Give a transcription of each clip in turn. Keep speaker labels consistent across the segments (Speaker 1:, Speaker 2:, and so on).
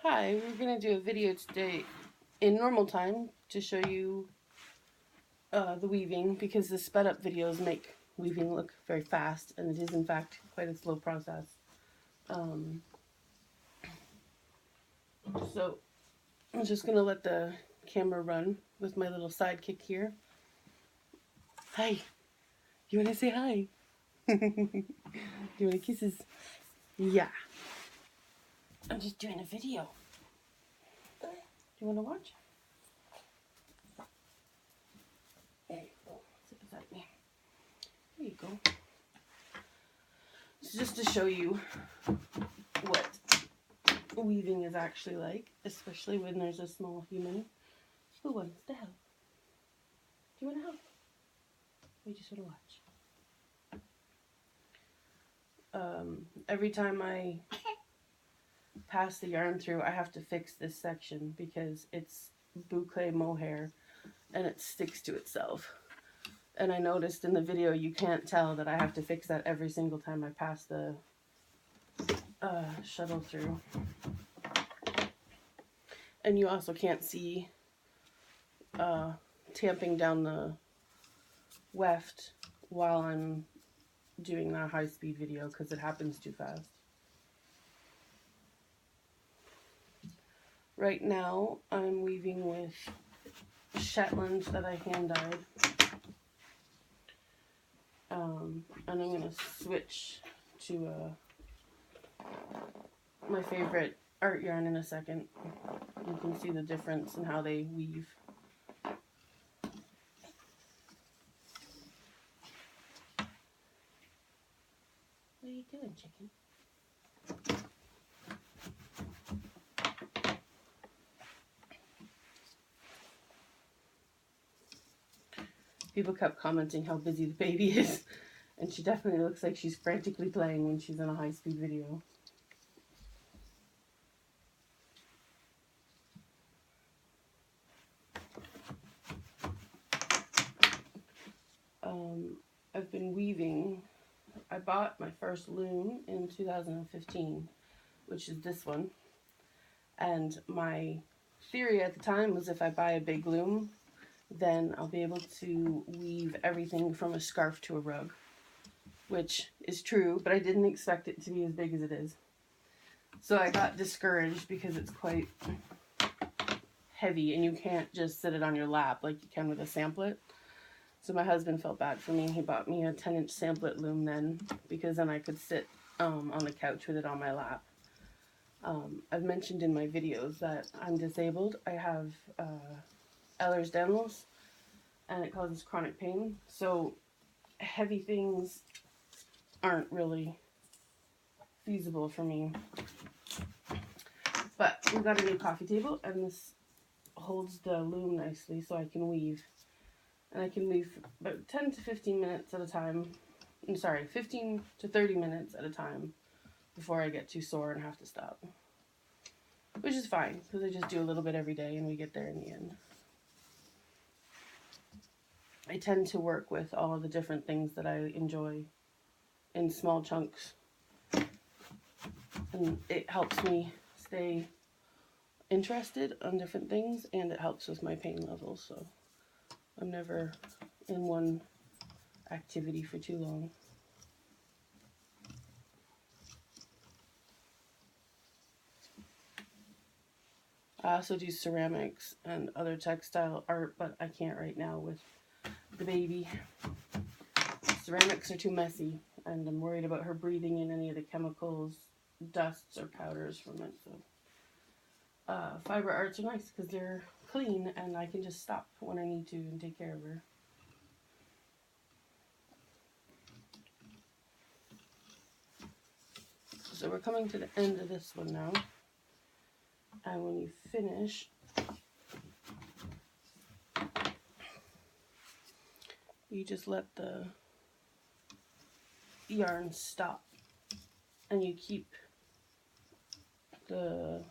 Speaker 1: Hi, we're going to do a video today in normal time to show you the weaving, because the sped up videos make weaving look very fast, and it is in fact quite a slow process. So I'm just going to let the camera run with my little sidekick here. Hi, you want to say hi? You want kisses? Yeah. I'm just doing a video. Do you want to watch? There you go. Sit beside me. There you go. So just to show you what weaving is actually like, especially when there's a small human. Who wants to help? Do you want to help? Or you just want to watch? Every time I pass the yarn through, I have to fix this section because it's boucle mohair and it sticks to itself. And I noticed in the video you can't tell that I have to fix that every single time I pass the shuttle through. And you also can't see tamping down the weft while I'm doing that high-speed video because it happens too fast. Right now I'm weaving with Shetland that I hand-dyed. And I'm going to switch to my favorite art yarn in a second. You can see the difference in how they weave. What are you doing, chicken? People kept commenting how busy the baby is, and she definitely looks like she's frantically playing when she's in a high-speed video. I've been weaving. I bought my first loom in 2015, which is this one. And my theory at the time was if I buy a big loom, then I'll be able to weave everything from a scarf to a rug, which is true, but I didn't expect it to be as big as it is. So I got discouraged because it's quite heavy and you can't just sit it on your lap like you can with a samplet. So my husband felt bad for me. He bought me a 10-inch samplet loom then, because then I could sit on the couch with it on my lap. I've mentioned in my videos that I'm disabled. I have Ehlers-Danlos, and it causes chronic pain. So heavy things aren't really feasible for me. But we got a new coffee table, and this holds the loom nicely so I can weave. And I can weave about 10 to 15 minutes at a time. I'm sorry, 15 to 30 minutes at a time before I get too sore and have to stop. Which is fine, because I just do a little bit every day and we get there in the end. I tend to work with all of the different things that I enjoy in small chunks. And it helps me stay interested on different things, and it helps with my pain levels, so I'm never in one activity for too long. I also do ceramics and other textile art, but I can't right now with the baby. Ceramics are too messy, and I'm worried about her breathing in any of the chemicals, dusts, or powders from it. So fiber arts are nice because they're clean and I can just stop when I need to and take care of her. So we're coming to the end of this one now. And when you finish, you just let the yarn stop and you keep the,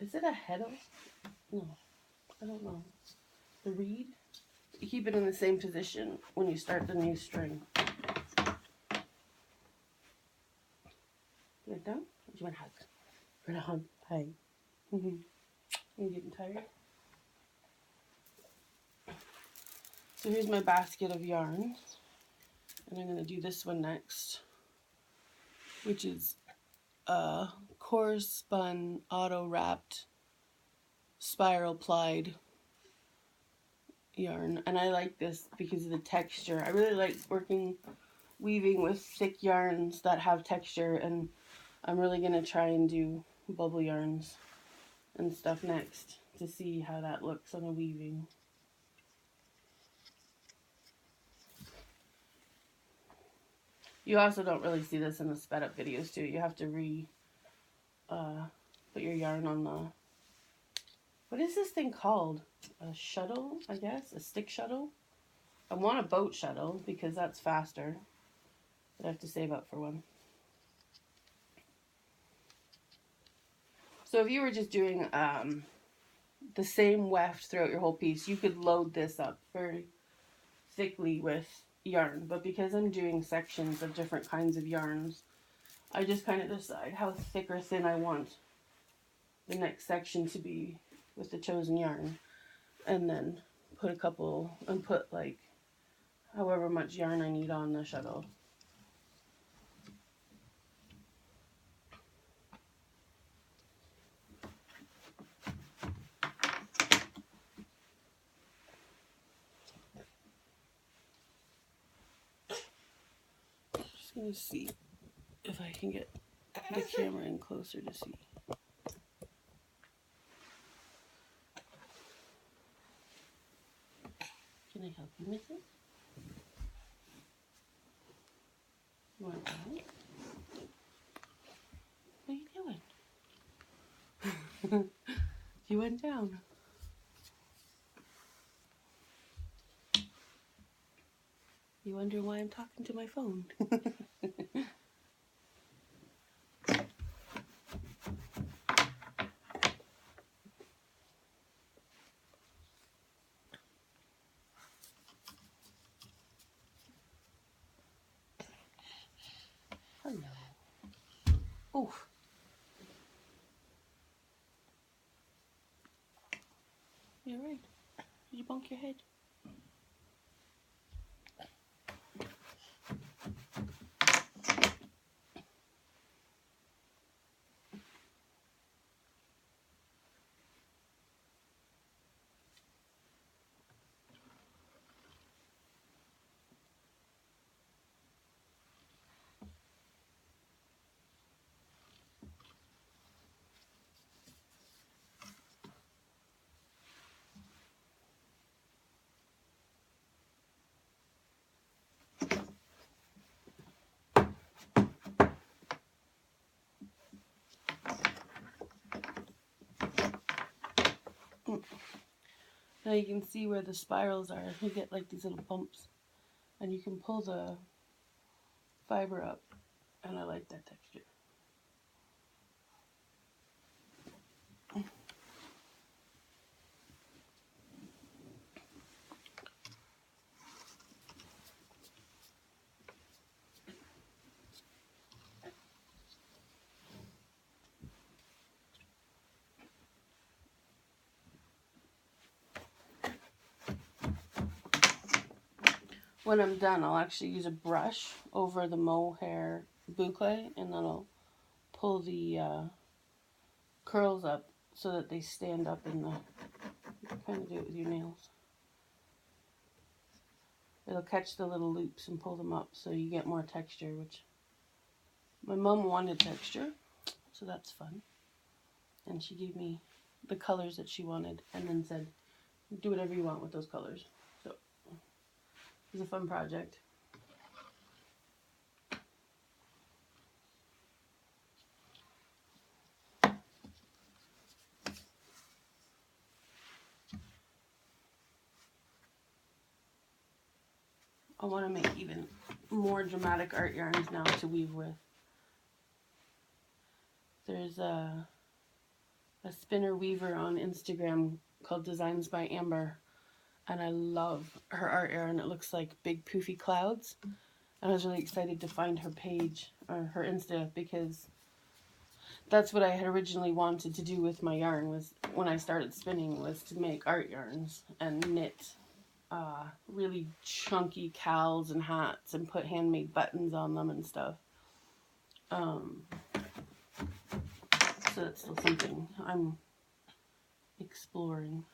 Speaker 1: is it a Heddle? No, I don't know. The reed? You keep it in the same position when you start the new string. You want down? Or do you want a hug? Brown pie. I'm getting tired. So here's my basket of yarns. And I'm going to do this one next, which is a Coarse Spun auto wrapped spiral plied yarn. And I like this because of the texture. I really like weaving with thick yarns that have texture, and I'm really going to try and do bubble yarns and stuff next to see how that looks on a weaving. You also don't really see this in the sped up videos too. You have to put your yarn on the, what is this thing called? A shuttle, I guess? A stick shuttle? I want a boat shuttle because that's faster, but I have to save up for one. So if you were just doing the same weft throughout your whole piece, you could load this up very thickly with yarn, but because I'm doing sections of different kinds of yarns, I just kind of decide how thick or thin I want the next section to be with the chosen yarn, and then put like however much yarn I need on the shuttle. Just gonna see if I can get the camera in closer to see. Can I help you with it? You want down? What are you doing? You went down. You wonder why I'm talking to my phone. Hello. Oof. You're right. Did you bonk your head? Now you can see where the spirals are. You get like these little bumps, and you can pull the fiber up, and I like that texture. When I'm done, I'll actually use a brush over the mohair boucle, and then I'll pull the curls up so that they stand up in the, you can kind of do it with your nails. It'll catch the little loops and pull them up so you get more texture, which my mom wanted texture, so that's fun. And she gave me the colors that she wanted and then said, do whatever you want with those colors. So it was a fun project. I want to make even more dramatic art yarns now to weave with. There's a spinner weaver on Instagram called Designs by Amber, and I love her art yarn. It looks like big poofy clouds, and I was really excited to find her page or her Insta because that's what I had originally wanted to do with my yarn, was when I started spinning, was to make art yarns and knit really chunky cowls and hats and put handmade buttons on them and stuff. So that's still something I'm exploring.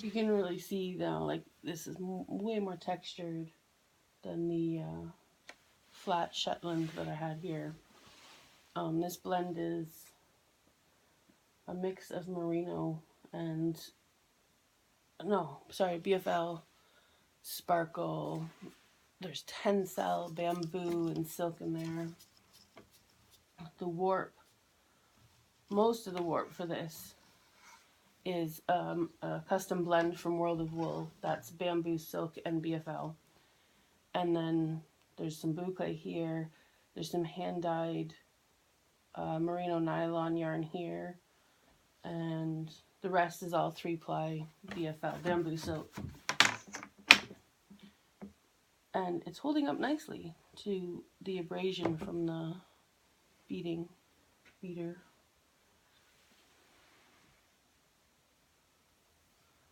Speaker 1: You can really see though, like this is way more textured than the flat Shetland that I had here. This blend is a mix of merino and, BFL, sparkle. There's tencel, bamboo, and silk in there. The warp, most of the warp for this is a custom blend from World of Wool. That's bamboo, silk, and BFL. And then there's some boucle here. There's some hand-dyed merino nylon yarn here. And the rest is all 3-ply BFL, bamboo silk. And it's holding up nicely to the abrasion from the beater.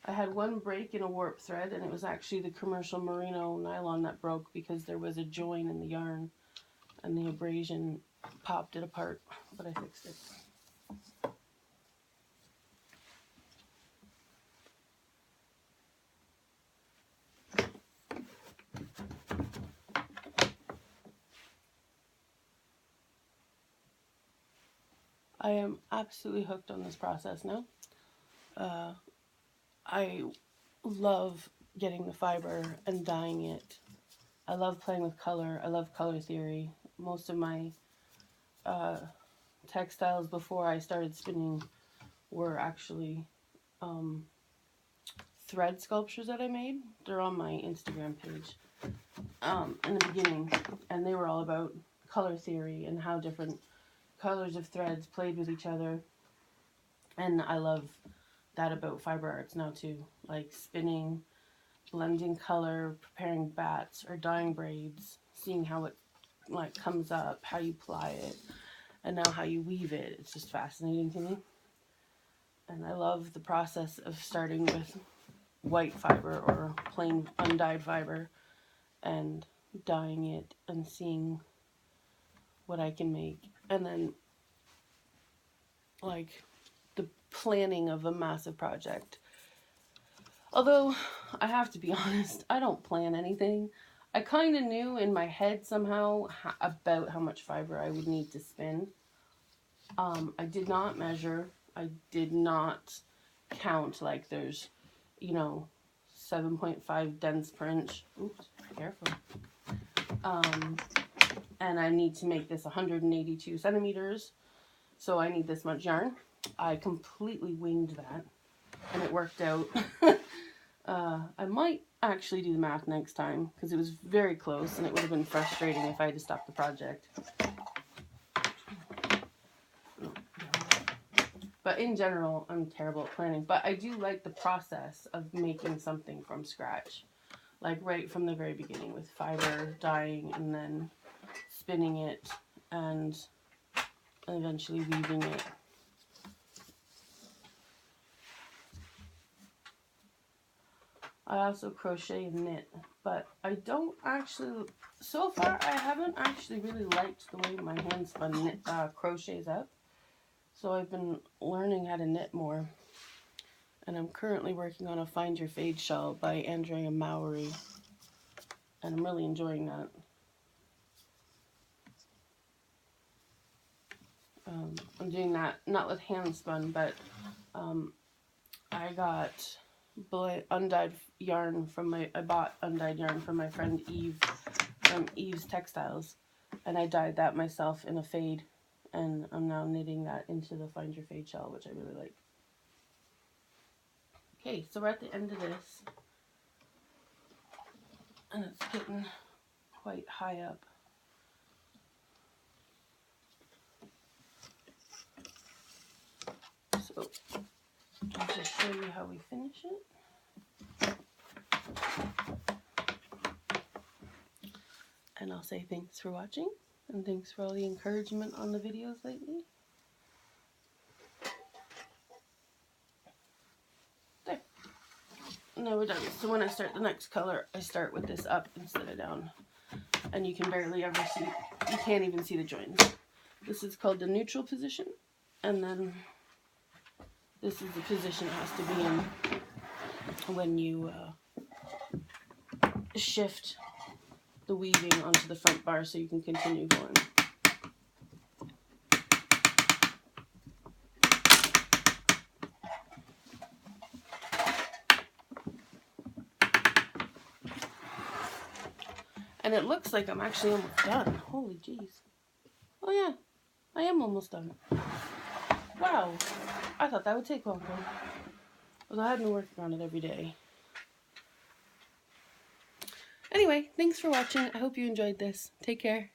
Speaker 1: I had one break in a warp thread, and it was actually the commercial merino nylon that broke because there was a join in the yarn and the abrasion popped it apart, but I fixed it. I am absolutely hooked on this process now. I love getting the fiber and dyeing it. I love playing with color. I love color theory. Most of my textiles before I started spinning were actually thread sculptures that I made. They're on my Instagram page in the beginning, and they were all about color theory and how different colors of threads played with each other. And I love that about fiber arts now too, like spinning, blending color, preparing bats or dyeing braids, seeing how it like comes up, how you ply it, and now how you weave it. It's just fascinating to me. And I love the process of starting with white fiber or plain undyed fiber and dyeing it and seeing what I can make. And then like the planning of a massive project. Although I have to be honest, I don't plan anything. I kind of knew in my head somehow about how much fiber I would need to spin. I did not measure. I did not count like there's, 7.5 dents per inch. Oops, careful. And I need to make this 182 centimeters. So I need this much yarn. I completely winged that, and it worked out. I might actually do the math next time, because it was very close, and it would have been frustrating if I had to stop the project. But in general, I'm terrible at planning. But I do like the process of making something from scratch. Like right from the very beginning with fiber, dyeing, and then spinning it, and eventually weaving it. I also crochet and knit, but I don't actually, so far I haven't actually really liked the way my hand spun crochets up. So I've been learning how to knit more. And I'm currently working on a Find Your Fade shawl by Andrea Mowry. And I'm really enjoying that. I'm doing that, not with hand spun, but I got undyed yarn I bought undyed yarn from my friend Eve from Eve's Textiles. And I dyed that myself in a fade. And I'm now knitting that into the Find Your Fade shawl, which I really like. Okay, so we're at the end of this, and it's getting quite high up. So I'll just show you how we finish it. And I'll say thanks for watching, and thanks for all the encouragement on the videos lately. There. Now we're done. So when I start the next color, I start with this up instead of down. And you can barely ever see, you can't even see the joins. This is called the neutral position. And then this is the position it has to be in when you shift the weaving onto the front bar so you can continue going. And it looks like I'm actually almost done. Holy jeez. Oh yeah, I am almost done. Wow, I thought that would take longer. Well, I had been working on it every day. Anyway, thanks for watching. I hope you enjoyed this. Take care.